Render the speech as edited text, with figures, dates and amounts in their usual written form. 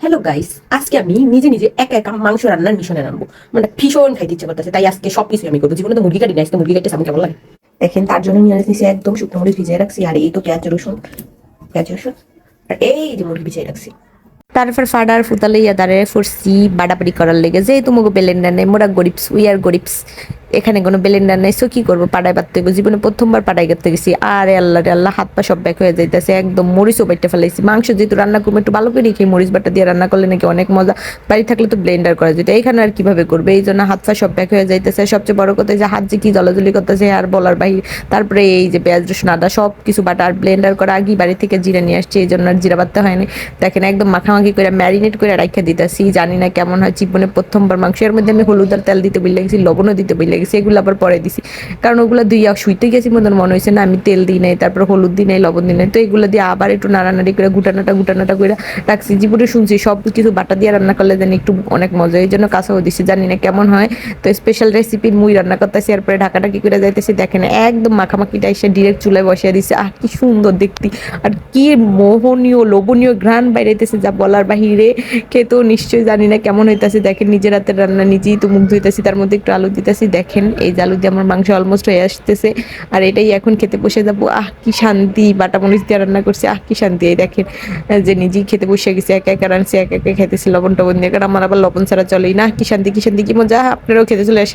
Hello guys, আজকে আমি নিজে নিজে একা একা মাংস রান্নার মিশনে নামবো। মানে ভীষণ খাইতে ইচ্ছে করতেছে, তাই আজকে সবকিছু আমি করবো। জীবনে তো মুরগি কাটি না, আজকে মুরগি কাটতে সামনে কেমন লাগে দেখেন। তার জন্য নিয়ে নিয়েছি একদম শুকনো মরিচ ভিজিয়ে রাখছি, আর এই তো পেঁয়াজ রসুন আর এই যে মুরগি ভিজিয়ে রাখছি। তারপর ফাডার ফুতালে ইয়া দাঁড়িয়ে ফুরসি বাড়াবাড়ি করার লেগে যে তোমাকে বেলেন্ডার নেই, মোরা গরিবস, উই আর গরিবস। এখানে কোনো বেলেন্ডার নেই, সো কি করবো, পাড়ায় বাড়তে গেছি, জীবনে প্রথমবার পাড়ায় করতে গেছি। আরে আল্লাহ রে আল্লাহ, হাত পা সব ব্যাক হয়ে যাইতেছে, একদম মরিচও বেটে ফেলাইছি। মাংস যেহেতু রান্না করবো একটু ভালো করে খেয়ে, মরিচ বাটা দিয়ে রান্না করলে নাকি অনেক মজা। বাড়ি থাকলে তো ব্লেন্ডার করা যেত, এইখানে আর কিভাবে করবে, এই জন্য হাত পা সব ব্যাক হয়ে যাইতেছে। সবচেয়ে বড় কথা যে হাত যে কি জলাজলি করতেছে আর বলার বাহির। তারপরে এই যে পেঁয়াজ রসুন আদা সব কিছু বাটা আর ব্লেন্ডার করা আগেই বাড়ি থেকে জিরা নিয়ে আসছে, এই জন্য আর জিরা বাটতে হয়নি। দেখেন একদম মাখামাখি করে ম্যারিনেট করে রাখা দিতেছি, জানি না কেমন হয়। জীবনে প্রথমবার মাংসের মধ্যে আমি হলুদ আর তেল দিতে বলে গেছি, লবণও দিতে বলে গেছি, এগুলো আবার পরে দিছি। কারণ ওগুলো দিয়ে শুইতে গেছি মনে হয়েছে না আমি তেল দিই নাই, তারপর হলুদ দিই নাই, লবণ দিই নাই। তো এগুলো দিয়ে আবার একটু নাড়ানাড়ি করে গুটানাটা করে রাখছি। জীবনে শুনছি সব কিছু বাটা দিয়ে রান্না করলে জানি একটু অনেক মজা, এই জন্য কাঁচাও দিছি, জানি না কেমন হয়। তো স্পেশাল রেসিপি মুই রান্না করতেছি, এরপরে ঢাকাটাকি করে যাইতেছি। দেখেন একদম মাখামাখিটা এসে ডিরেক্ট চুলায় বসিয়ে দিছে। আর কি সুন্দর দেখতে, আর কি মোহনীয় লোভনীয় ঘ্রাণ বাইরেতেছে যা বলার বাহিরে। খেতেও নিশ্চয়ই জানি না কেমন হইতাছে। দেখেন নিজের হাতের রান্না, নিজেই তো মুখ ধুইতেছি, তার মধ্যে একটু আলু দিতেছি। দেখেন এই যে আলু দিয়ে আমার মাংস অলমোস্ট হয়ে আসতেছে, আর এটাই এখন খেতে বসে যাবো। আহ কি শান্তি, বাটা মরিচ দিয়ে রান্না করছে, আহ কি শান্তি। এই দেখেন যে নিজেই খেতে বসে গেছি, একা একা রান্নাছি, একা একা খেতেছি লবণ টবণ দিয়ে, কারণ আমার আবার লবণ ছাড়া চলেই না। কি শান্তি কি শান্তি, কি মজা। আপনারাও খেতে চলে আসেন।